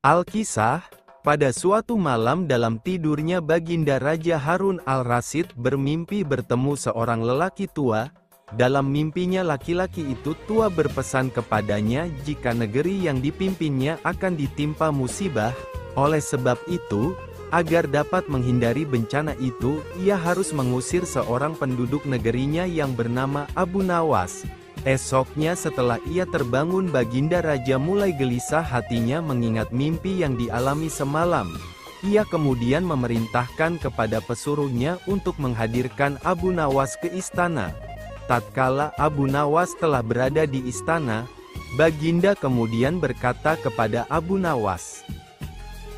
Al-Kisah, pada suatu malam dalam tidurnya Baginda Raja Harun al-Rasyid bermimpi bertemu seorang lelaki tua. Dalam mimpinya laki-laki itu tua berpesan kepadanya jika negeri yang dipimpinnya akan ditimpa musibah. Oleh sebab itu, agar dapat menghindari bencana itu, ia harus mengusir seorang penduduk negerinya yang bernama Abu Nawas. Esoknya setelah ia terbangun Baginda Raja mulai gelisah hatinya mengingat mimpi yang dialami semalam. Ia kemudian memerintahkan kepada pesuruhnya untuk menghadirkan Abu Nawas ke istana. Tatkala Abu Nawas telah berada di istana, Baginda kemudian berkata kepada Abu Nawas,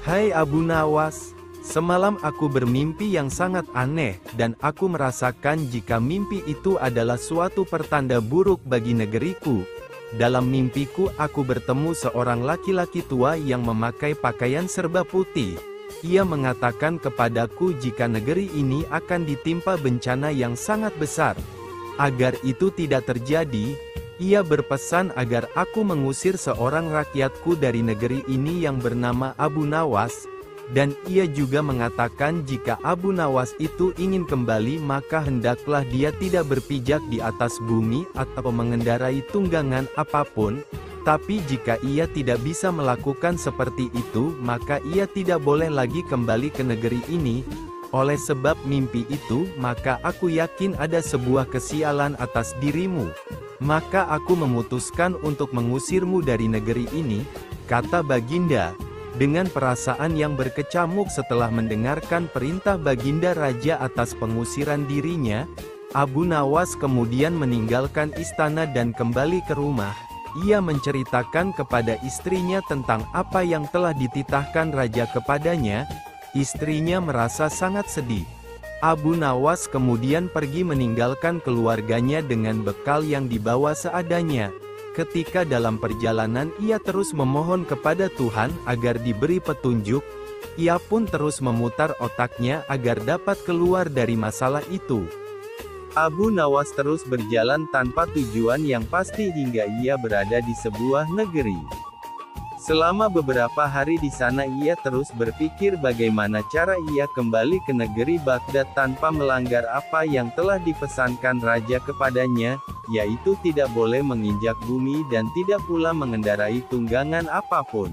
"Hai Abu Nawas, semalam aku bermimpi yang sangat aneh, dan aku merasakan jika mimpi itu adalah suatu pertanda buruk bagi negeriku. Dalam mimpiku aku bertemu seorang laki-laki tua yang memakai pakaian serba putih. Ia mengatakan kepadaku jika negeri ini akan ditimpa bencana yang sangat besar. Agar itu tidak terjadi, ia berpesan agar aku mengusir seorang rakyatku dari negeri ini yang bernama Abu Nawas. Dan ia juga mengatakan jika Abu Nawas itu ingin kembali maka hendaklah dia tidak berpijak di atas bumi atau mengendarai tunggangan apapun, tapi jika ia tidak bisa melakukan seperti itu maka ia tidak boleh lagi kembali ke negeri ini. Oleh sebab mimpi itu, maka aku yakin ada sebuah kesialan atas dirimu. Maka aku memutuskan untuk mengusirmu dari negeri ini," kata Baginda. Dengan perasaan yang berkecamuk setelah mendengarkan perintah Baginda Raja atas pengusiran dirinya, Abu Nawas kemudian meninggalkan istana dan kembali ke rumah. Ia menceritakan kepada istrinya tentang apa yang telah dititahkan Raja kepadanya. Istrinya merasa sangat sedih. Abu Nawas kemudian pergi meninggalkan keluarganya dengan bekal yang dibawa seadanya. Ketika dalam perjalanan ia terus memohon kepada Tuhan agar diberi petunjuk, ia pun terus memutar otaknya agar dapat keluar dari masalah itu. Abu Nawas terus berjalan tanpa tujuan yang pasti hingga ia berada di sebuah negeri. Selama beberapa hari di sana ia terus berpikir bagaimana cara ia kembali ke negeri Baghdad tanpa melanggar apa yang telah dipesankan Raja kepadanya, yaitu tidak boleh menginjak bumi dan tidak pula mengendarai tunggangan apapun.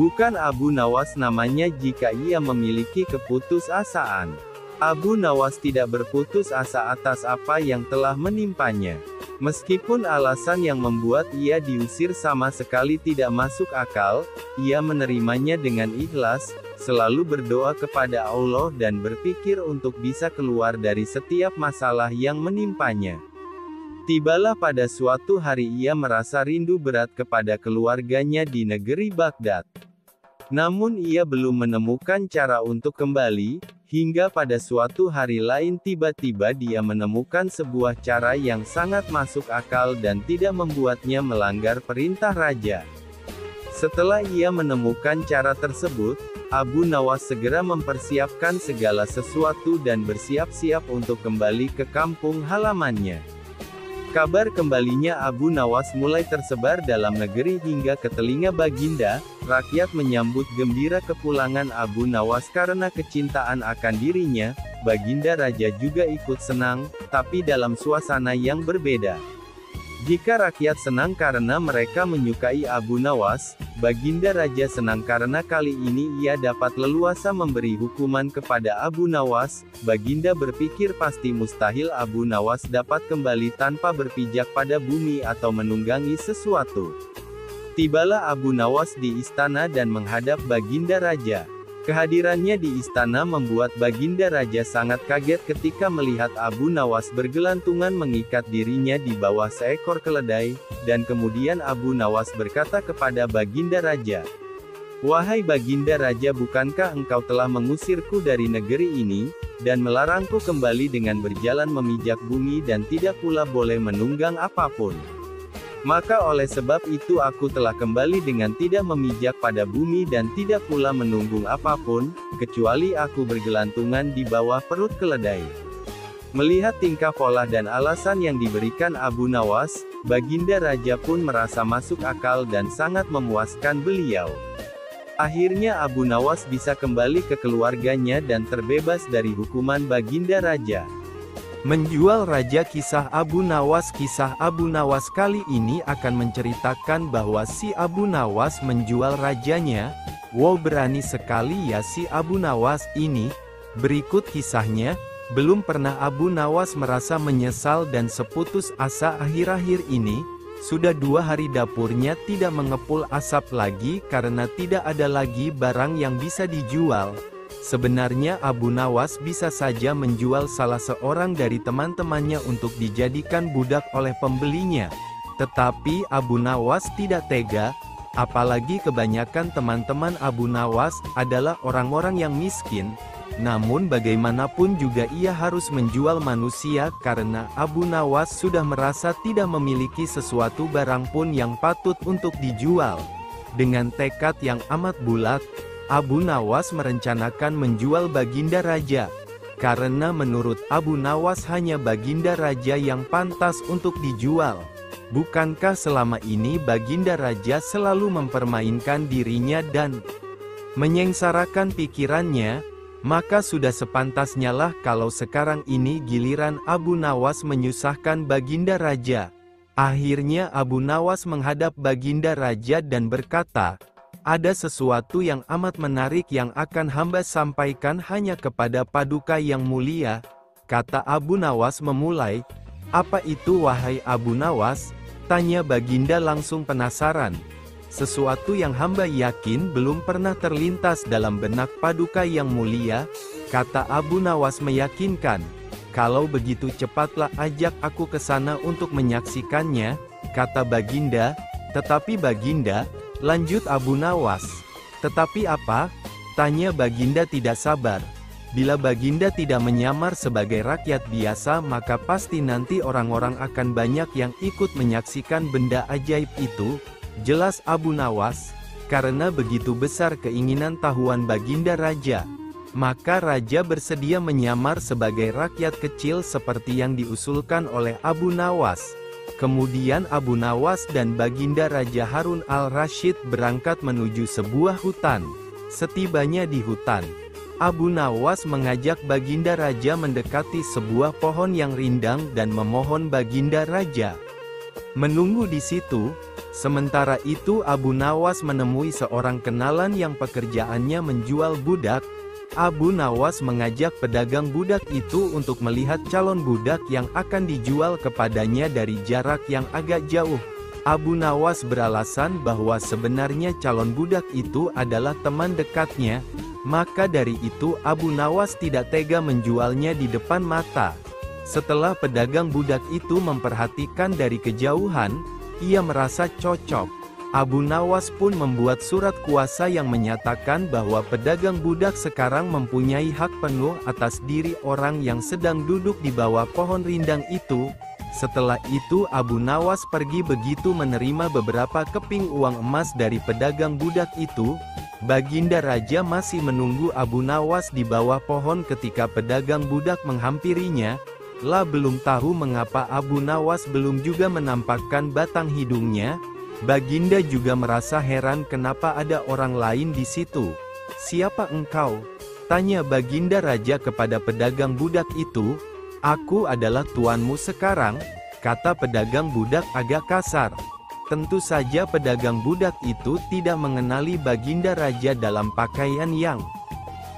Bukan Abu Nawas namanya jika ia memiliki keputusasaan. Abu Nawas tidak berputus asa atas apa yang telah menimpanya. Meskipun alasan yang membuat ia diusir sama sekali tidak masuk akal, ia menerimanya dengan ikhlas, selalu berdoa kepada Allah dan berpikir untuk bisa keluar dari setiap masalah yang menimpanya. Tibalah pada suatu hari ia merasa rindu berat kepada keluarganya di negeri Baghdad. Namun ia belum menemukan cara untuk kembali, hingga pada suatu hari lain tiba-tiba dia menemukan sebuah cara yang sangat masuk akal dan tidak membuatnya melanggar perintah raja. Setelah ia menemukan cara tersebut, Abu Nawas segera mempersiapkan segala sesuatu dan bersiap-siap untuk kembali ke kampung halamannya. Kabar kembalinya Abu Nawas mulai tersebar dalam negeri hingga ke telinga Baginda. Rakyat menyambut gembira kepulangan Abu Nawas karena kecintaan akan dirinya. Baginda Raja juga ikut senang, tapi dalam suasana yang berbeda. Jika rakyat senang karena mereka menyukai Abu Nawas, Baginda Raja senang karena kali ini ia dapat leluasa memberi hukuman kepada Abu Nawas. Baginda berpikir pasti mustahil Abu Nawas dapat kembali tanpa berpijak pada bumi atau menunggangi sesuatu. Tibalah Abu Nawas di istana dan menghadap Baginda Raja. Kehadirannya di istana membuat Baginda Raja sangat kaget ketika melihat Abu Nawas bergelantungan mengikat dirinya di bawah seekor keledai, dan kemudian Abu Nawas berkata kepada Baginda Raja, "Wahai Baginda Raja, bukankah engkau telah mengusirku dari negeri ini, dan melarangku kembali dengan berjalan memijak bumi dan tidak pula boleh menunggang apapun? Maka oleh sebab itu aku telah kembali dengan tidak memijak pada bumi dan tidak pula menunggung apapun, kecuali aku bergelantungan di bawah perut keledai." Melihat tingkah pola dan alasan yang diberikan Abu Nawas, Baginda Raja pun merasa masuk akal dan sangat memuaskan beliau. Akhirnya Abu Nawas bisa kembali ke keluarganya dan terbebas dari hukuman Baginda Raja. Menjual Raja. Kisah Abu Nawas. Kisah Abu Nawas kali ini akan menceritakan bahwa si Abu Nawas menjual rajanya. Wow, berani sekali ya si Abu Nawas ini. Berikut kisahnya. Belum pernah Abu Nawas merasa menyesal dan seputus asa akhir-akhir ini. Sudah 2 hari dapurnya tidak mengepul asap lagi karena tidak ada lagi barang yang bisa dijual. Sebenarnya Abu Nawas bisa saja menjual salah seorang dari teman-temannya untuk dijadikan budak oleh pembelinya. Tetapi Abu Nawas tidak tega, apalagi kebanyakan teman-teman Abu Nawas adalah orang-orang yang miskin. Namun bagaimanapun juga ia harus menjual manusia karena Abu Nawas sudah merasa tidak memiliki sesuatu barang pun yang patut untuk dijual. Dengan tekad yang amat bulat, Abu Nawas merencanakan menjual Baginda Raja. Karena menurut Abu Nawas hanya Baginda Raja yang pantas untuk dijual. Bukankah selama ini Baginda Raja selalu mempermainkan dirinya dan menyengsarakan pikirannya? Maka sudah sepantasnya lah kalau sekarang ini giliran Abu Nawas menyusahkan Baginda Raja. Akhirnya Abu Nawas menghadap Baginda Raja dan berkata, "Ada sesuatu yang amat menarik yang akan hamba sampaikan hanya kepada Paduka yang mulia," kata Abu Nawas memulai. "Apa itu wahai Abu Nawas?" tanya Baginda langsung penasaran. "Sesuatu yang hamba yakin belum pernah terlintas dalam benak Paduka yang mulia," kata Abu Nawas meyakinkan. "Kalau begitu cepatlah ajak aku ke sana untuk menyaksikannya," kata Baginda. "Tetapi Baginda," lanjut Abu Nawas. "Tetapi apa?" tanya Baginda tidak sabar. "Bila Baginda tidak menyamar sebagai rakyat biasa maka pasti nanti orang-orang akan banyak yang ikut menyaksikan benda ajaib itu," jelas Abu Nawas. Karena begitu besar keinginan tahuan Baginda Raja, maka Raja bersedia menyamar sebagai rakyat kecil seperti yang diusulkan oleh Abu Nawas. Kemudian Abu Nawas dan Baginda Raja Harun al-Rasyid berangkat menuju sebuah hutan. Setibanya di hutan, Abu Nawas mengajak Baginda Raja mendekati sebuah pohon yang rindang dan memohon Baginda Raja menunggu di situ. Sementara itu Abu Nawas menemui seorang kenalan yang pekerjaannya menjual budak. Abu Nawas mengajak pedagang budak itu untuk melihat calon budak yang akan dijual kepadanya dari jarak yang agak jauh. Abu Nawas beralasan bahwa sebenarnya calon budak itu adalah teman dekatnya. Maka dari itu Abu Nawas tidak tega menjualnya di depan mata. Setelah pedagang budak itu memperhatikan dari kejauhan, ia merasa cocok. Abu Nawas pun membuat surat kuasa yang menyatakan bahwa pedagang budak sekarang mempunyai hak penuh atas diri orang yang sedang duduk di bawah pohon rindang itu. Setelah itu Abu Nawas pergi begitu menerima beberapa keping uang emas dari pedagang budak itu. Baginda Raja masih menunggu Abu Nawas di bawah pohon ketika pedagang budak menghampirinya. Belum tahu mengapa Abu Nawas belum juga menampakkan batang hidungnya. Baginda juga merasa heran kenapa ada orang lain di situ. "Siapa engkau?" tanya Baginda Raja kepada pedagang budak itu. "Aku adalah tuanmu sekarang," kata pedagang budak agak kasar. Tentu saja pedagang budak itu tidak mengenali Baginda Raja dalam pakaian yang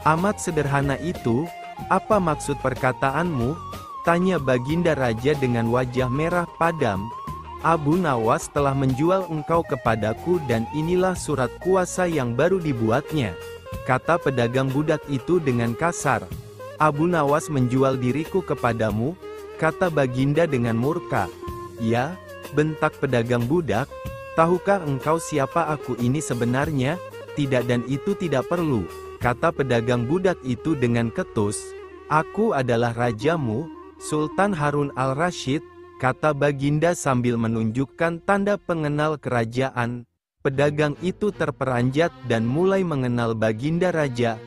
amat sederhana itu. "Apa maksud perkataanmu?" tanya Baginda Raja dengan wajah merah padam. "Abu Nawas telah menjual engkau kepadaku dan inilah surat kuasa yang baru dibuatnya," kata pedagang budak itu dengan kasar. "Abu Nawas menjual diriku kepadamu," kata Baginda dengan murka. "Ya," bentak pedagang budak, "tahukah engkau siapa aku ini sebenarnya?" "Tidak dan itu tidak perlu," kata pedagang budak itu dengan ketus. "Aku adalah rajamu, Sultan Harun al-Rasyid," kata Baginda sambil menunjukkan tanda pengenal kerajaan. Pedagang itu terperanjat dan mulai mengenal Baginda Raja.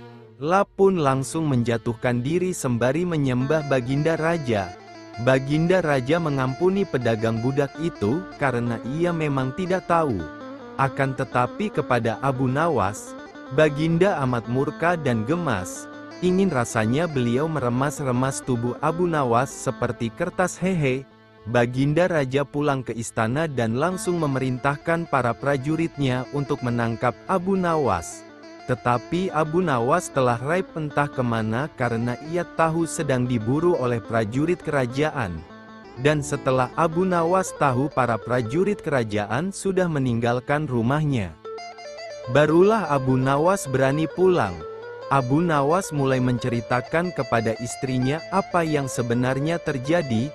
Pun langsung menjatuhkan diri sembari menyembah Baginda Raja. Baginda Raja mengampuni pedagang budak itu karena ia memang tidak tahu. Akan tetapi kepada Abu Nawas, Baginda amat murka dan gemas. Ingin rasanya beliau meremas-remas tubuh Abu Nawas seperti kertas hehe. Baginda Raja pulang ke istana dan langsung memerintahkan para prajuritnya untuk menangkap Abu Nawas. Tetapi Abu Nawas telah raib entah kemana karena ia tahu sedang diburu oleh prajurit kerajaan. Dan setelah Abu Nawas tahu para prajurit kerajaan sudah meninggalkan rumahnya, barulah Abu Nawas berani pulang. Abu Nawas mulai menceritakan kepada istrinya apa yang sebenarnya terjadi.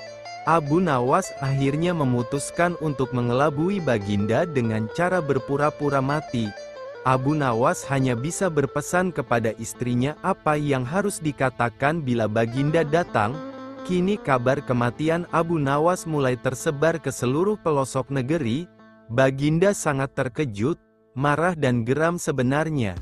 Abu Nawas akhirnya memutuskan untuk mengelabui Baginda dengan cara berpura-pura mati. Abu Nawas hanya bisa berpesan kepada istrinya apa yang harus dikatakan bila Baginda datang. Kini kabar kematian Abu Nawas mulai tersebar ke seluruh pelosok negeri. Baginda sangat terkejut, marah dan geram sebenarnya.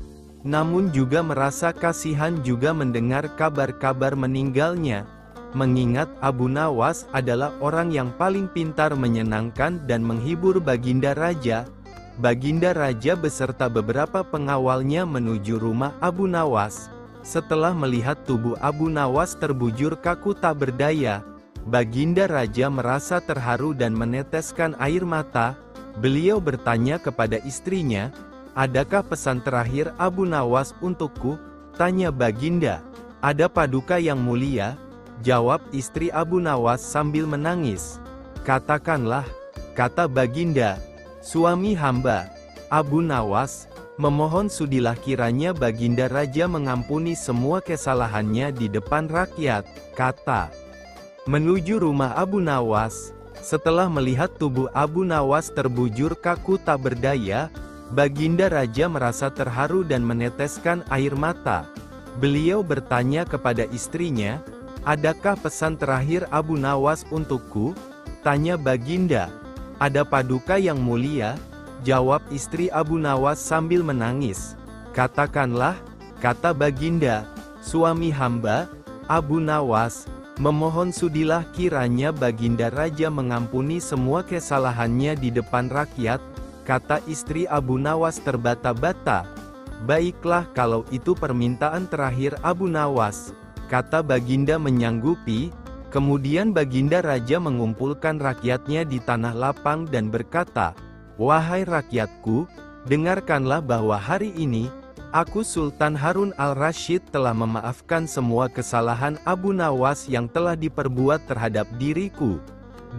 Namun juga merasa kasihan juga mendengar kabar-kabar meninggalnya. Mengingat Abu Nawas adalah orang yang paling pintar menyenangkan dan menghibur Baginda Raja. Baginda Raja beserta beberapa pengawalnya menuju rumah Abu Nawas. Setelah melihat tubuh Abu Nawas terbujur kaku tak berdaya, Baginda Raja merasa terharu dan meneteskan air mata. Beliau bertanya kepada istrinya, "Adakah pesan terakhir Abu Nawas untukku?" tanya Baginda. "Ada paduka yang mulia," jawab istri Abu Nawas sambil menangis. "Katakanlah," kata Baginda, "suami hamba, Abu Nawas, memohon sudilah kiranya Baginda Raja mengampuni semua kesalahannya di depan rakyat," kata. Menuju rumah Abu Nawas, setelah melihat tubuh Abu Nawas terbujur kaku tak berdaya, Baginda Raja merasa terharu dan meneteskan air mata. Beliau bertanya kepada istrinya, "Adakah pesan terakhir Abu Nawas untukku?" tanya Baginda. "Ada paduka yang mulia," jawab istri Abu Nawas sambil menangis. "Katakanlah," kata Baginda, "suami hamba, Abu Nawas, memohon sudilah kiranya Baginda Raja mengampuni semua kesalahannya di depan rakyat," kata istri Abu Nawas terbata-bata. "Baiklah kalau itu permintaan terakhir Abu Nawas," kata Baginda menyanggupi. Kemudian Baginda Raja mengumpulkan rakyatnya di tanah lapang dan berkata, "Wahai rakyatku, dengarkanlah bahwa hari ini, aku Sultan Harun al-Rasyid telah memaafkan semua kesalahan Abu Nawas yang telah diperbuat terhadap diriku.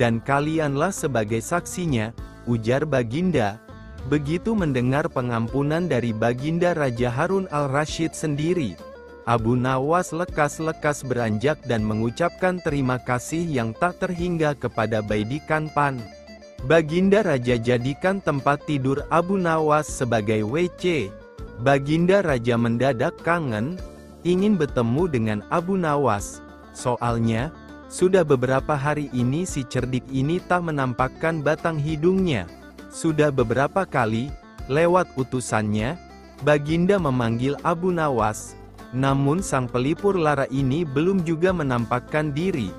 Dan kalianlah sebagai saksinya," ujar Baginda. Begitu mendengar pengampunan dari Baginda Raja Harun al-Rasyid sendiri, Abu Nawas lekas-lekas beranjak dan mengucapkan terima kasih yang tak terhingga kepada Baidikan Pan. Baginda Raja jadikan tempat tidur Abu Nawas sebagai WC. Baginda Raja mendadak kangen, ingin bertemu dengan Abu Nawas. Soalnya, sudah beberapa hari ini si cerdik ini tak menampakkan batang hidungnya. Sudah beberapa kali, lewat utusannya, Baginda memanggil Abu Nawas. Namun sang pelipur lara ini belum juga menampakkan diri.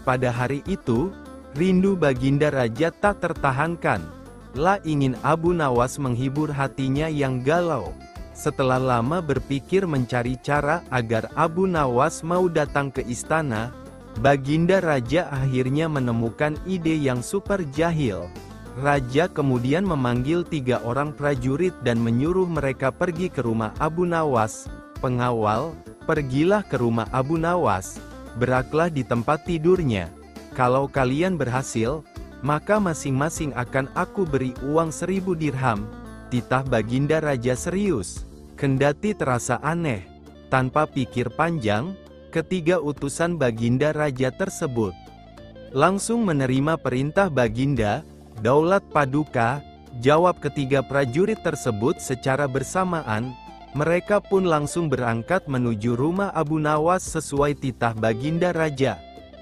Pada hari itu, rindu Baginda Raja tak tertahankan. Lah ingin Abu Nawas menghibur hatinya yang galau. Setelah lama berpikir mencari cara agar Abu Nawas mau datang ke istana, Baginda Raja akhirnya menemukan ide yang super jahil. Raja kemudian memanggil 3 orang prajurit dan menyuruh mereka pergi ke rumah Abu Nawas. "Pengawal, pergilah ke rumah Abu Nawas, beraklah di tempat tidurnya. Kalau kalian berhasil, maka masing-masing akan aku beri uang 1000 dirham. Titah Baginda Raja serius. Kendati terasa aneh, tanpa pikir panjang, ketiga utusan Baginda Raja tersebut langsung menerima perintah Baginda. "Daulat Paduka," jawab ketiga prajurit tersebut secara bersamaan. Mereka pun langsung berangkat menuju rumah Abu Nawas sesuai titah Baginda Raja.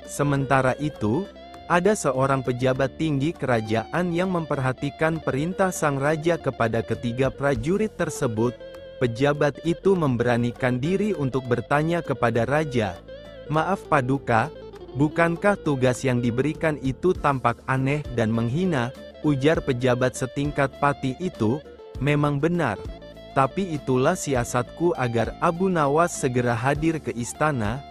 Sementara itu, ada seorang pejabat tinggi kerajaan yang memperhatikan perintah sang raja kepada ketiga prajurit tersebut. Pejabat itu memberanikan diri untuk bertanya kepada raja, "Maaf Paduka, bukankah tugas yang diberikan itu tampak aneh dan menghina?" ujar pejabat setingkat pati itu. "Memang benar. Tapi itulah siasatku agar Abu Nawas segera hadir ke istana,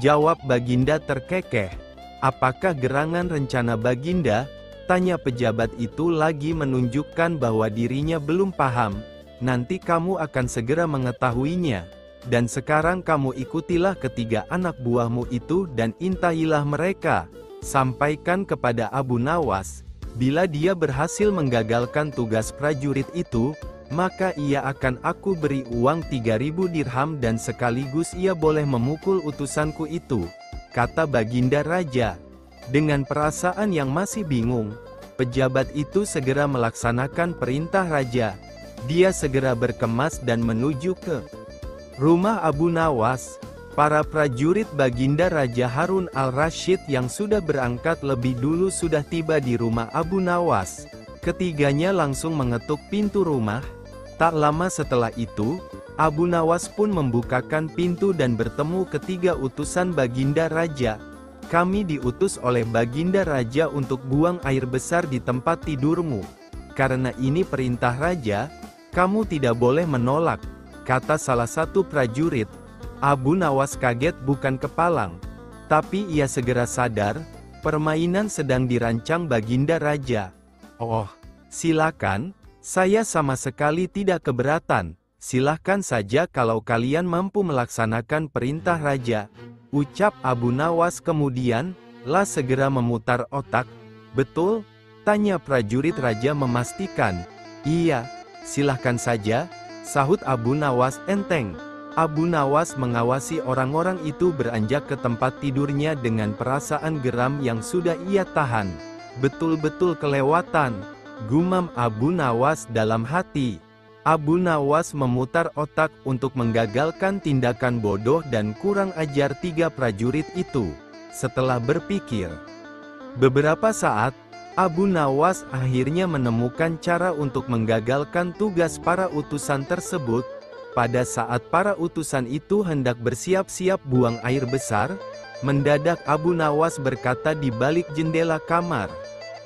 jawab Baginda terkekeh. Apakah gerangan rencana Baginda? Tanya pejabat itu lagi menunjukkan bahwa dirinya belum paham. Nanti kamu akan segera mengetahuinya. Dan sekarang kamu ikutilah ketiga anak buahmu itu dan intahilah mereka. Sampaikan kepada Abu Nawas, bila dia berhasil menggagalkan tugas prajurit itu, maka ia akan aku beri uang 3.000 dirham dan sekaligus ia boleh memukul utusanku itu, kata Baginda Raja. Dengan perasaan yang masih bingung, pejabat itu segera melaksanakan perintah Raja. Dia segera berkemas dan menuju ke rumah Abu Nawas. Para prajurit Baginda Raja Harun al-Rasyid yang sudah berangkat lebih dulu sudah tiba di rumah Abu Nawas. Ketiganya langsung mengetuk pintu rumah. Tak lama setelah itu, Abu Nawas pun membukakan pintu dan bertemu ketiga utusan Baginda Raja. Kami diutus oleh Baginda Raja untuk buang air besar di tempat tidurmu. Karena ini perintah Raja, kamu tidak boleh menolak, kata salah satu prajurit. Abu Nawas kaget bukan kepalang. Tapi ia segera sadar, permainan sedang dirancang Baginda Raja. Oh, silakan, saya sama sekali tidak keberatan. Silahkan saja kalau kalian mampu melaksanakan perintah Raja, ucap Abu Nawas kemudian, segera memutar otak. Betul? Tanya prajurit Raja memastikan. Iya, silahkan saja, sahut Abu Nawas enteng. Abu Nawas mengawasi orang-orang itu beranjak ke tempat tidurnya dengan perasaan geram yang sudah ia tahan. Betul-betul kelewatan, gumam Abu Nawas dalam hati. Abu Nawas memutar otak untuk menggagalkan tindakan bodoh dan kurang ajar tiga prajurit itu. Setelah berpikir beberapa saat, Abu Nawas akhirnya menemukan cara untuk menggagalkan tugas para utusan tersebut. Pada saat para utusan itu hendak bersiap-siap buang air besar, mendadak Abu Nawas berkata di balik jendela kamar,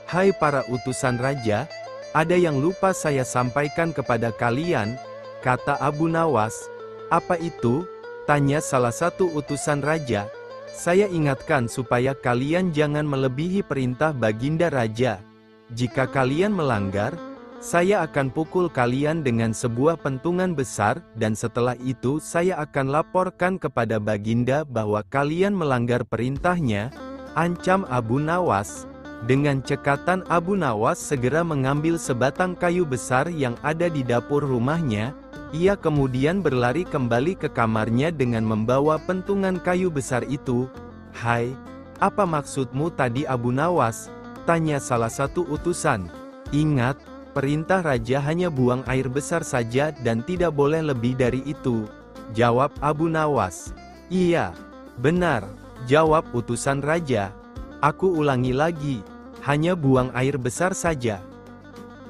"Hai para utusan Raja, ada yang lupa saya sampaikan kepada kalian," kata Abu Nawas. "Apa itu?" tanya salah satu utusan Raja. "Saya ingatkan supaya kalian jangan melebihi perintah Baginda Raja. Jika kalian melanggar, saya akan pukul kalian dengan sebuah pentungan besar, dan setelah itu saya akan laporkan kepada Baginda bahwa kalian melanggar perintahnya," ancam Abu Nawas. Dengan cekatan Abu Nawas segera mengambil sebatang kayu besar yang ada di dapur rumahnya. Ia kemudian berlari kembali ke kamarnya dengan membawa pentungan kayu besar itu. "Hai, apa maksudmu tadi Abu Nawas?" tanya salah satu utusan. "Ingat, perintah Raja hanya buang air besar saja dan tidak boleh lebih dari itu," jawab Abu Nawas. "Iya, benar," jawab utusan Raja. "Aku ulangi lagi, hanya buang air besar saja.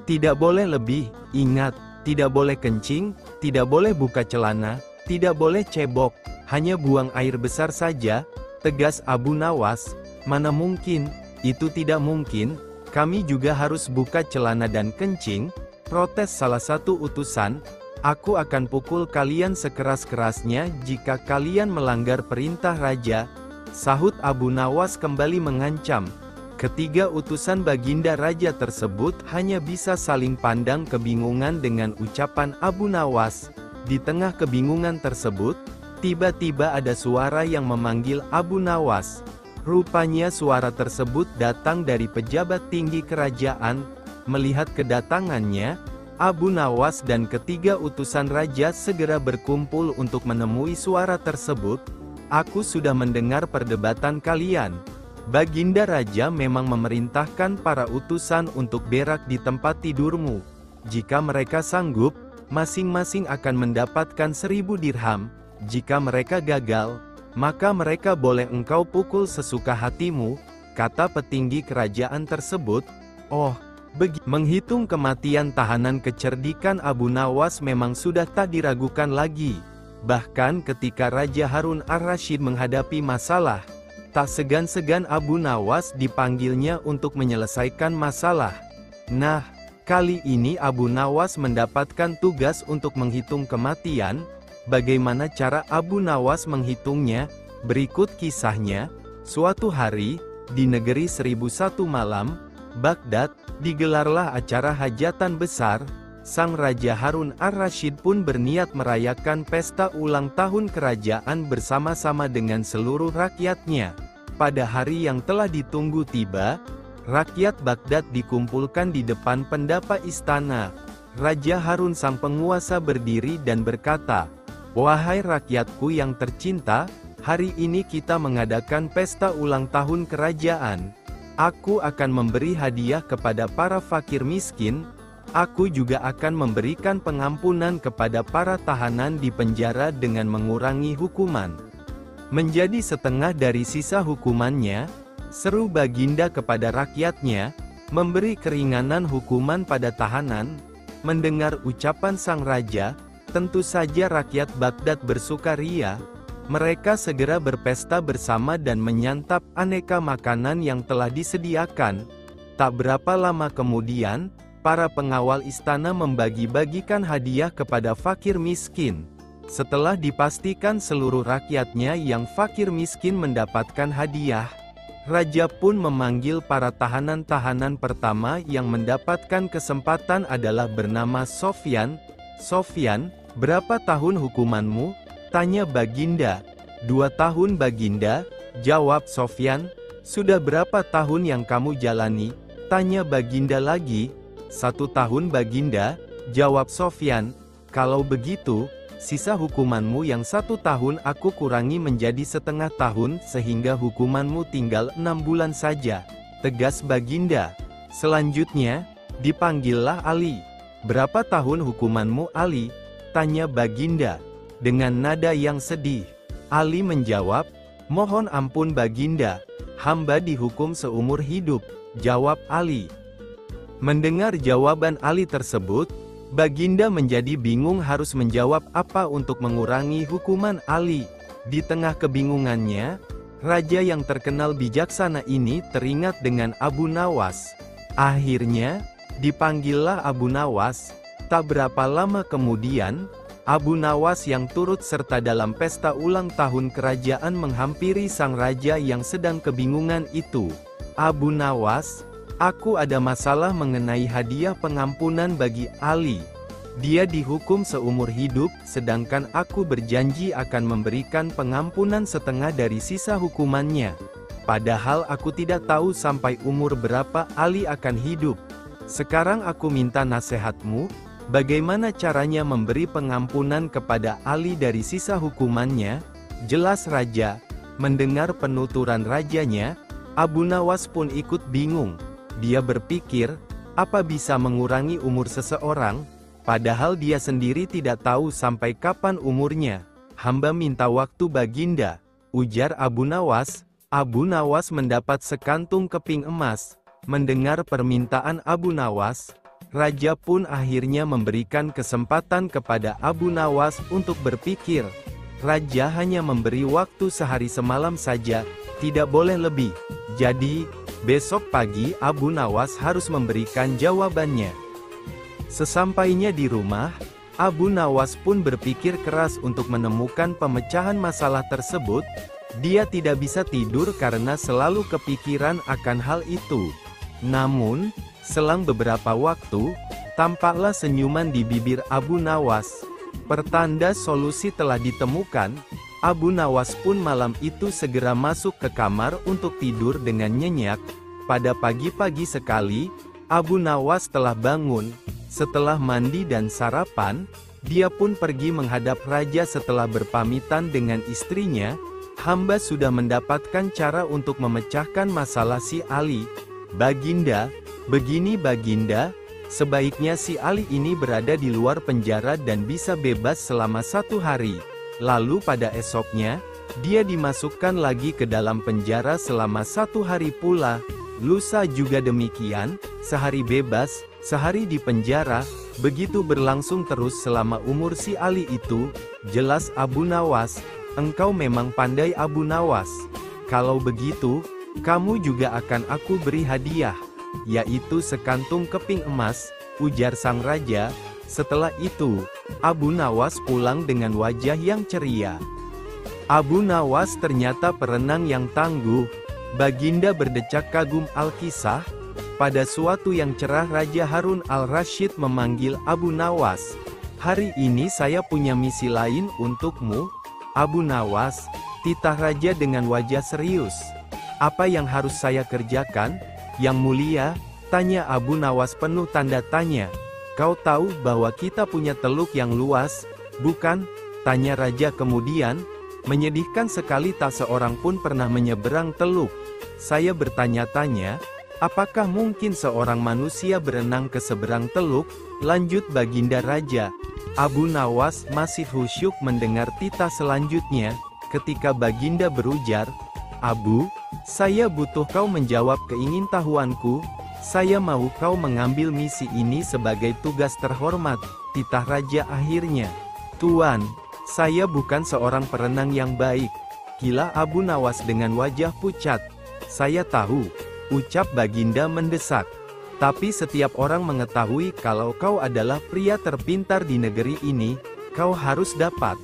Tidak boleh lebih, ingat, tidak boleh kencing, tidak boleh buka celana, tidak boleh cebok, hanya buang air besar saja," tegas Abu Nawas. "Mana mungkin, itu tidak mungkin. Kami juga harus buka celana dan kencing," protes salah satu utusan. "Aku akan pukul kalian sekeras-kerasnya jika kalian melanggar perintah Raja," sahut Abu Nawas kembali mengancam. Ketiga utusan Baginda Raja tersebut hanya bisa saling pandang kebingungan dengan ucapan Abu Nawas. Di tengah kebingungan tersebut, tiba-tiba ada suara yang memanggil Abu Nawas. Rupanya suara tersebut datang dari pejabat tinggi kerajaan. Melihat kedatangannya, Abu Nawas dan ketiga utusan Raja segera berkumpul untuk menemui suara tersebut. "Aku sudah mendengar perdebatan kalian. Baginda Raja memang memerintahkan para utusan untuk berak di tempat tidurmu. Jika mereka sanggup, masing-masing akan mendapatkan 1.000 dirham. Jika mereka gagal, maka mereka boleh engkau pukul sesuka hatimu," kata petinggi kerajaan tersebut. Oh, menghitung kematian tahanan, kecerdikan Abu Nawas memang sudah tak diragukan lagi. Bahkan ketika Raja Harun al-Rasyid menghadapi masalah, tak segan-segan Abu Nawas dipanggilnya untuk menyelesaikan masalah. Nah, Kali ini Abu Nawas mendapatkan tugas untuk menghitung kematian. Bagaimana cara Abu Nawas menghitungnya? Berikut kisahnya. Suatu hari, di negeri 1001 malam, Baghdad, digelarlah acara hajatan besar. Sang Raja Harun ar-Rasyid pun berniat merayakan pesta ulang tahun kerajaan bersama-sama dengan seluruh rakyatnya. Pada hari yang telah ditunggu tiba, rakyat Baghdad dikumpulkan di depan pendapa istana. Raja Harun sang penguasa berdiri dan berkata, "Wahai rakyatku yang tercinta, hari ini kita mengadakan pesta ulang tahun kerajaan. Aku akan memberi hadiah kepada para fakir miskin. Aku juga akan memberikan pengampunan kepada para tahanan di penjara dengan mengurangi hukuman menjadi setengah dari sisa hukumannya," seru Baginda kepada rakyatnya, memberi keringanan hukuman pada tahanan. Mendengar ucapan sang raja, tentu saja rakyat Baghdad bersukaria. Mereka segera berpesta bersama dan menyantap aneka makanan yang telah disediakan. Tak berapa lama kemudian, para pengawal istana membagi-bagikan hadiah kepada fakir miskin. Setelah dipastikan seluruh rakyatnya yang fakir miskin mendapatkan hadiah, raja pun memanggil para tahanan-tahanan. Pertama yang mendapatkan kesempatan adalah bernama Sofyan. "Sofyan, berapa tahun hukumanmu?" tanya Baginda. "2 tahun Baginda," jawab Sofyan. "Sudah berapa tahun yang kamu jalani?" tanya Baginda lagi. "1 tahun Baginda," jawab Sofyan. "Kalau begitu, sisa hukumanmu yang 1 tahun aku kurangi menjadi setengah tahun sehingga hukumanmu tinggal 6 bulan saja," tegas Baginda. Selanjutnya, dipanggillah Ali. "Berapa tahun hukumanmu Ali?" tanya Baginda. Dengan nada yang sedih, Ali menjawab, "Mohon ampun Baginda, hamba dihukum seumur hidup," jawab Ali. Mendengar jawaban Ali tersebut, Baginda menjadi bingung harus menjawab apa untuk mengurangi hukuman Ali. Di tengah kebingungannya, raja yang terkenal bijaksana ini teringat dengan Abu Nawas. Akhirnya, dipanggillah Abu Nawas. Tak berapa lama kemudian, Abu Nawas yang turut serta dalam pesta ulang tahun kerajaan menghampiri sang raja yang sedang kebingungan itu. "Abu Nawas, aku ada masalah mengenai hadiah pengampunan bagi Ali. Dia dihukum seumur hidup, sedangkan aku berjanji akan memberikan pengampunan setengah dari sisa hukumannya. Padahal aku tidak tahu sampai umur berapa Ali akan hidup. Sekarang aku minta nasihatmu, bagaimana caranya memberi pengampunan kepada Ali dari sisa hukumannya?" Jelas raja. Mendengar penuturan rajanya, Abu Nawas pun ikut bingung. Dia berpikir, apa bisa mengurangi umur seseorang, padahal dia sendiri tidak tahu sampai kapan umurnya. "Hamba minta waktu Baginda," ujar Abu Nawas. Abu Nawas mendapat sekantung keping emas. Mendengar permintaan Abu Nawas, raja pun akhirnya memberikan kesempatan kepada Abu Nawas untuk berpikir. Raja hanya memberi waktu sehari semalam saja, tidak boleh lebih. Jadi, besok pagi Abu Nawas harus memberikan jawabannya. Sesampainya di rumah, Abu Nawas pun berpikir keras untuk menemukan pemecahan masalah tersebut. Dia tidak bisa tidur karena selalu kepikiran akan hal itu. Namun, selang beberapa waktu, tampaklah senyuman di bibir Abu Nawas. Pertanda solusi telah ditemukan. Abu Nawas pun malam itu segera masuk ke kamar untuk tidur dengan nyenyak. Pada pagi-pagi sekali, Abu Nawas telah bangun. Setelah mandi dan sarapan, dia pun pergi menghadap raja. Setelah berpamitan dengan istrinya, "Hamba sudah mendapatkan cara untuk memecahkan masalah si Ali. Baginda, begini Baginda, sebaiknya si Ali ini berada di luar penjara dan bisa bebas selama 1 hari. Lalu pada esoknya, dia dimasukkan lagi ke dalam penjara selama 1 hari pula. Lusa juga demikian, sehari bebas, sehari di penjara, begitu berlangsung terus selama umur si Ali itu." Jelas Abu Nawas, "Engkau memang pandai Abu Nawas. Kalau begitu, kamu juga akan aku beri hadiah, yaitu sekantung keping emas." ujar sang raja. Setelah itu, Abu Nawas pulang dengan wajah yang ceria. Abu Nawas ternyata perenang yang tangguh. Baginda berdecak kagum Al-Kisah. Pada suatu yang cerah Raja Harun al-Rasyid memanggil Abu Nawas. "Hari ini saya punya misi lain untukmu, Abu Nawas," titah raja dengan wajah serius. "Apa yang harus saya kerjakan, Yang Mulia?" tanya Abu Nawas penuh tanda tanya. "Kau tahu bahwa kita punya teluk yang luas, bukan?" tanya raja kemudian. "Menyedihkan sekali tak seorang pun pernah menyeberang teluk. Saya bertanya-tanya, apakah mungkin seorang manusia berenang ke seberang teluk?" lanjut Baginda Raja. Abu Nawas masih khusyuk mendengar titah selanjutnya. Ketika Baginda berujar, "Abu, saya butuh kau menjawab keingintahuanku. Saya mau kau mengambil misi ini sebagai tugas terhormat," titah raja akhirnya. "Tuan, saya bukan seorang perenang yang baik," gila Abu Nawas dengan wajah pucat. "Saya tahu," ucap Baginda mendesak. "Tapi setiap orang mengetahui kalau kau adalah pria terpintar di negeri ini, kau harus dapat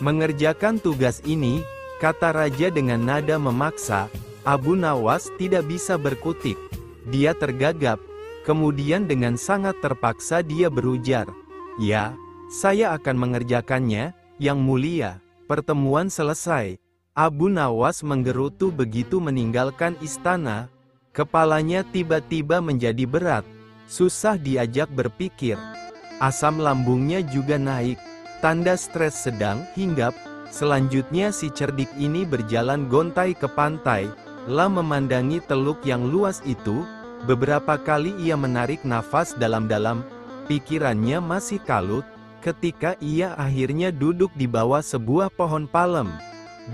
mengerjakan tugas ini," kata raja dengan nada memaksa. Abu Nawas tidak bisa berkutik. Dia tergagap. Kemudian dengan sangat terpaksa dia berujar, "Ya, saya akan mengerjakannya, Yang Mulia." Pertemuan selesai. Abu Nawas menggerutu begitu meninggalkan istana. Kepalanya tiba-tiba menjadi berat. Susah diajak berpikir. Asam lambungnya juga naik. Tanda stres sedang hinggap. Selanjutnya si cerdik ini berjalan gontai ke pantai. Lah memandangi teluk yang luas itu. Beberapa kali ia menarik nafas dalam-dalam. Pikirannya masih kalut. Ketika ia akhirnya duduk di bawah sebuah pohon palem.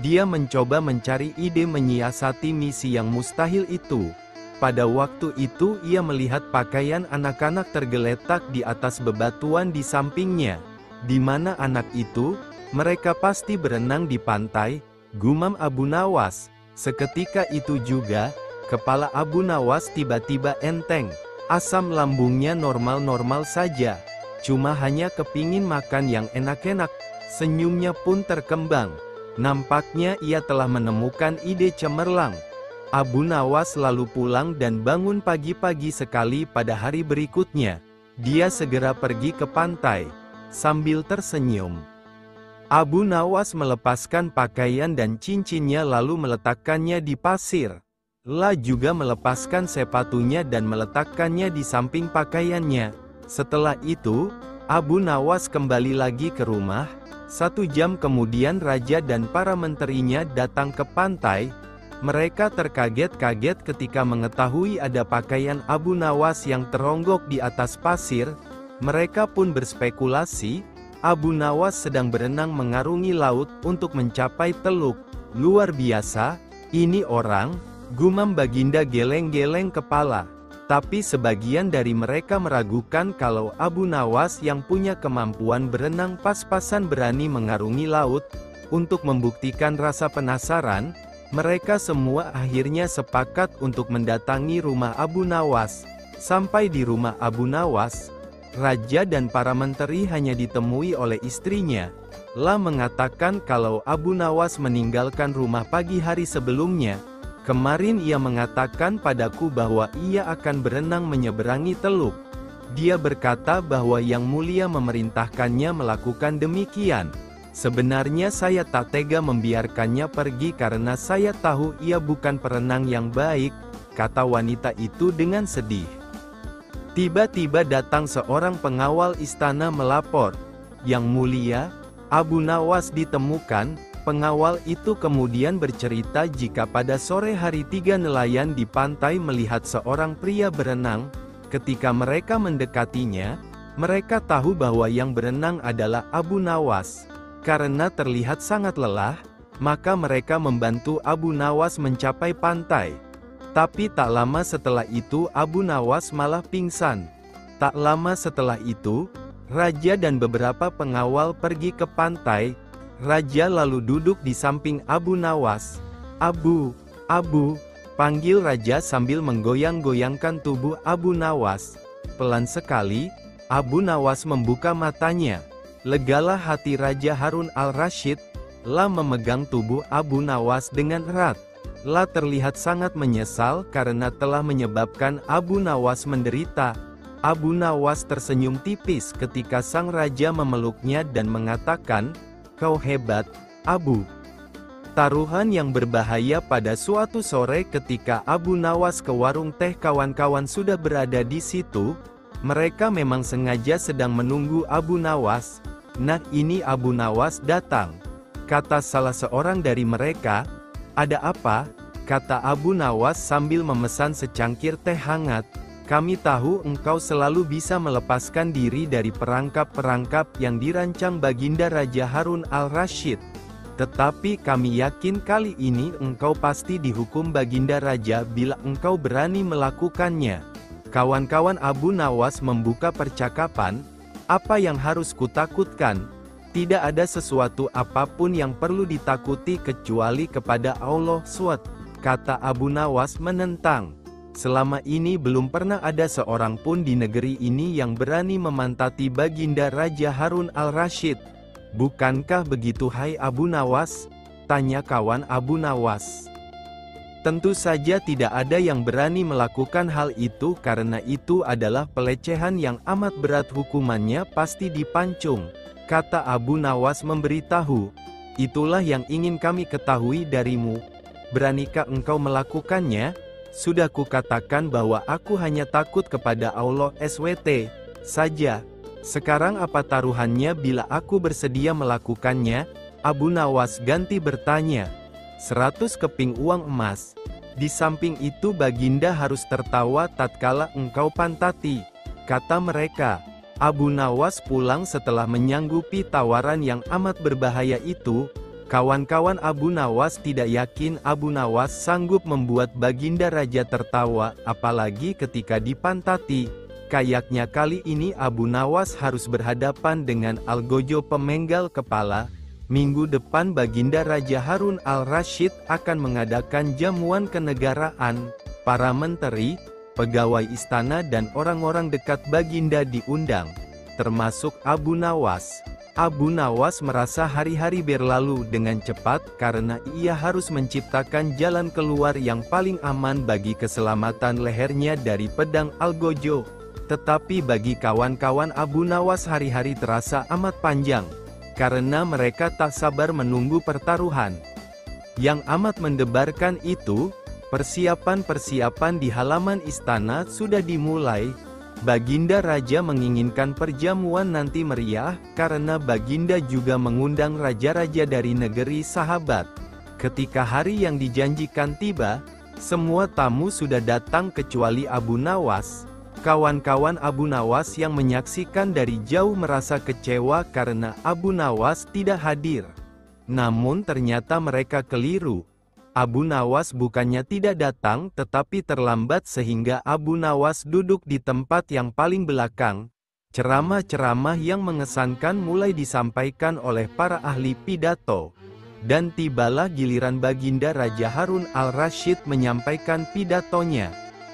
Dia mencoba mencari ide menyiasati misi yang mustahil itu. Pada waktu itu ia melihat pakaian anak-anak tergeletak di atas bebatuan di sampingnya. "Di mana anak itu? Mereka pasti berenang di pantai," gumam Abu Nawas. Seketika itu juga, kepala Abu Nawas tiba-tiba enteng. Asam lambungnya normal-normal saja. Cuma hanya kepingin makan yang enak-enak. Senyumnya pun terkembang. Nampaknya ia telah menemukan ide cemerlang. Abu Nawas lalu pulang dan bangun pagi-pagi sekali pada hari berikutnya. Dia segera pergi ke pantai. Sambil tersenyum, Abu Nawas melepaskan pakaian dan cincinnya lalu meletakkannya di pasir. Lah juga melepaskan sepatunya dan meletakkannya di samping pakaiannya. Setelah itu, Abu Nawas kembali lagi ke rumah. 1 jam kemudian raja dan para menterinya datang ke pantai. Mereka terkaget-kaget ketika mengetahui ada pakaian Abu Nawas yang teronggok di atas pasir. Mereka pun berspekulasi, Abu Nawas sedang berenang mengarungi laut untuk mencapai teluk. "Luar biasa, ini orang," gumam Baginda geleng-geleng kepala. Tapi sebagian dari mereka meragukan kalau Abu Nawas yang punya kemampuan berenang pas-pasan berani mengarungi laut. Untuk membuktikan rasa penasaran, mereka semua akhirnya sepakat untuk mendatangi rumah Abu Nawas. Sampai di rumah Abu Nawas, raja dan para menteri hanya ditemui oleh istrinya. Lah mengatakan kalau Abu Nawas meninggalkan rumah pagi hari sebelumnya. "Kemarin ia mengatakan padaku bahwa ia akan berenang menyeberangi teluk. Dia berkata bahwa Yang Mulia memerintahkannya melakukan demikian. Sebenarnya saya tak tega membiarkannya pergi karena saya tahu ia bukan perenang yang baik," kata wanita itu dengan sedih. Tiba-tiba datang seorang pengawal istana melapor, "Yang Mulia, Abu Nawas ditemukan." Pengawal itu kemudian bercerita jika pada sore hari 3 nelayan di pantai melihat seorang pria berenang. Ketika mereka mendekatinya, mereka tahu bahwa yang berenang adalah Abu Nawas. Karena terlihat sangat lelah, maka mereka membantu Abu Nawas mencapai pantai. Tapi tak lama setelah itu Abu Nawas malah pingsan. Tak lama setelah itu, raja dan beberapa pengawal pergi ke pantai. Raja lalu duduk di samping Abu Nawas. Abu, panggil raja sambil menggoyang-goyangkan tubuh Abu Nawas. Pelan sekali, Abu Nawas membuka matanya. Legalah hati Raja Harun al-Rasyid. La memegang tubuh Abu Nawas dengan erat. La terlihat sangat menyesal karena telah menyebabkan Abu Nawas menderita. Abu Nawas tersenyum tipis ketika sang raja memeluknya dan mengatakan, "Kau hebat, Abu." Taruhan yang berbahaya pada suatu sore ketika Abu Nawas ke warung teh, kawan-kawan sudah berada di situ. Mereka memang sengaja sedang menunggu Abu Nawas. Nah, ini Abu Nawas datang. Kata salah seorang dari mereka. "Ada apa?" kata Abu Nawas sambil memesan secangkir teh hangat. "Kami tahu engkau selalu bisa melepaskan diri dari perangkap-perangkap yang dirancang Baginda Raja Harun al-Rasyid. Tetapi kami yakin kali ini engkau pasti dihukum Baginda Raja bila engkau berani melakukannya." Kawan-kawan Abu Nawas membuka percakapan. "Apa yang harus kutakutkan? Tidak ada sesuatu apapun yang perlu ditakuti kecuali kepada Allah SWT," kata Abu Nawas menentang. "Selama ini belum pernah ada seorang pun di negeri ini yang berani memantati Baginda Raja Harun al-Rasyid. Bukankah begitu, hai Abu Nawas?" tanya kawan Abu Nawas. "Tentu saja tidak ada yang berani melakukan hal itu karena itu adalah pelecehan yang amat berat, hukumannya pasti dipancung," kata Abu Nawas memberitahu. "Itulah yang ingin kami ketahui darimu. Beranikah engkau melakukannya?" "Sudah kukatakan bahwa aku hanya takut kepada Allah SWT saja. Sekarang apa taruhannya bila aku bersedia melakukannya?" Abu Nawas ganti bertanya. 100 keping uang emas. Di samping itu Baginda harus tertawa tatkala engkau pantati, kata mereka. Abu Nawas pulang setelah menyanggupi tawaran yang amat berbahaya itu. Kawan-kawan Abu Nawas tidak yakin Abu Nawas sanggup membuat Baginda Raja tertawa, apalagi ketika dipantati. Kayaknya kali ini Abu Nawas harus berhadapan dengan Algojo pemenggal kepala. Minggu depan Baginda Raja Harun al-Rasyid akan mengadakan jamuan kenegaraan. Para menteri, pegawai istana dan orang-orang dekat Baginda diundang, termasuk Abu Nawas. Abu Nawas merasa hari-hari berlalu dengan cepat karena ia harus menciptakan jalan keluar yang paling aman bagi keselamatan lehernya dari pedang Algojo. Tetapi bagi kawan-kawan Abu Nawas hari-hari terasa amat panjang, karena mereka tak sabar menunggu pertaruhan. Yang amat mendebarkan itu, persiapan-persiapan di halaman istana sudah dimulai. Baginda Raja menginginkan perjamuan nanti meriah, karena Baginda juga mengundang raja-raja dari negeri sahabat. Ketika hari yang dijanjikan tiba, semua tamu sudah datang kecuali Abu Nawas. Kawan-kawan Abu Nawas yang menyaksikan dari jauh merasa kecewa karena Abu Nawas tidak hadir. Namun ternyata mereka keliru. Abu Nawas bukannya tidak datang tetapi terlambat sehingga Abu Nawas duduk di tempat yang paling belakang. Ceramah-ceramah yang mengesankan mulai disampaikan oleh para ahli pidato. Dan tibalah giliran Baginda Raja Harun al-Rasyid menyampaikan pidatonya.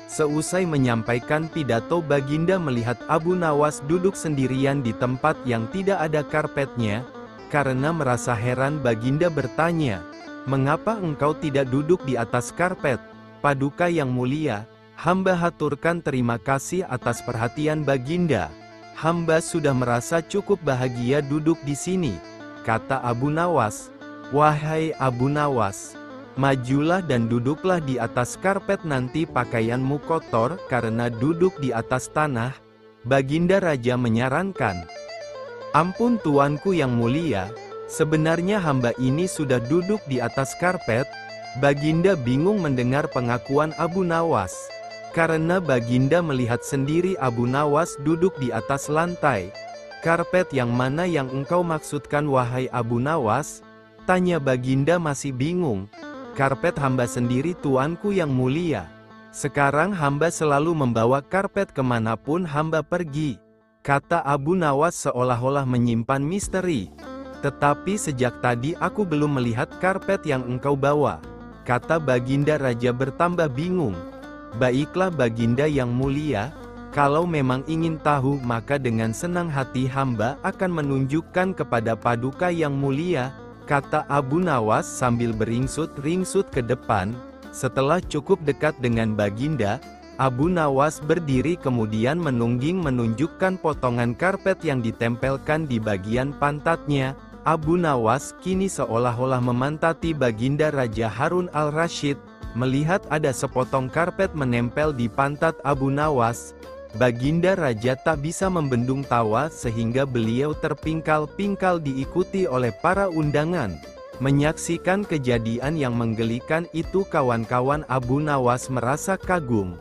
Seusai menyampaikan pidato, Baginda melihat Abu Nawas duduk sendirian di tempat yang tidak ada karpetnya. Karena merasa heran, Baginda bertanya, "Mengapa engkau tidak duduk di atas karpet?" "Paduka yang mulia, hamba haturkan terima kasih atas perhatian Baginda. Hamba sudah merasa cukup bahagia duduk di sini," kata Abu Nawas. "Wahai Abu Nawas, majulah dan duduklah di atas karpet, nanti pakaianmu kotor karena duduk di atas tanah." Baginda Raja menyarankan. "Ampun tuanku yang mulia, sebenarnya hamba ini sudah duduk di atas karpet." Baginda bingung mendengar pengakuan Abu Nawas. Karena Baginda melihat sendiri Abu Nawas duduk di atas lantai. "Karpet yang mana yang engkau maksudkan wahai Abu Nawas?" tanya Baginda masih bingung. "Karpet hamba sendiri tuanku yang mulia. Sekarang hamba selalu membawa karpet kemanapun hamba pergi," kata Abu Nawas seolah-olah menyimpan misteri. "Tetapi sejak tadi aku belum melihat karpet yang engkau bawa," kata Baginda Raja bertambah bingung. "Baiklah Baginda yang mulia, Kalau memang ingin tahu, maka dengan senang hati hamba akan menunjukkan kepada paduka yang mulia, kata Abu Nawas sambil beringsut-ringsut ke depan. Setelah cukup dekat dengan Baginda, Abu Nawas berdiri kemudian menunjukkan potongan karpet yang ditempelkan di bagian pantatnya. Abu Nawas kini seolah-olah memantati Baginda Raja Harun al-Rasyid. Melihat ada sepotong karpet menempel di pantat Abu Nawas, Baginda Raja tak bisa membendung tawa sehingga beliau terpingkal-pingkal diikuti oleh para undangan. Menyaksikan kejadian yang menggelikan itu, kawan-kawan Abu Nawas merasa kagum.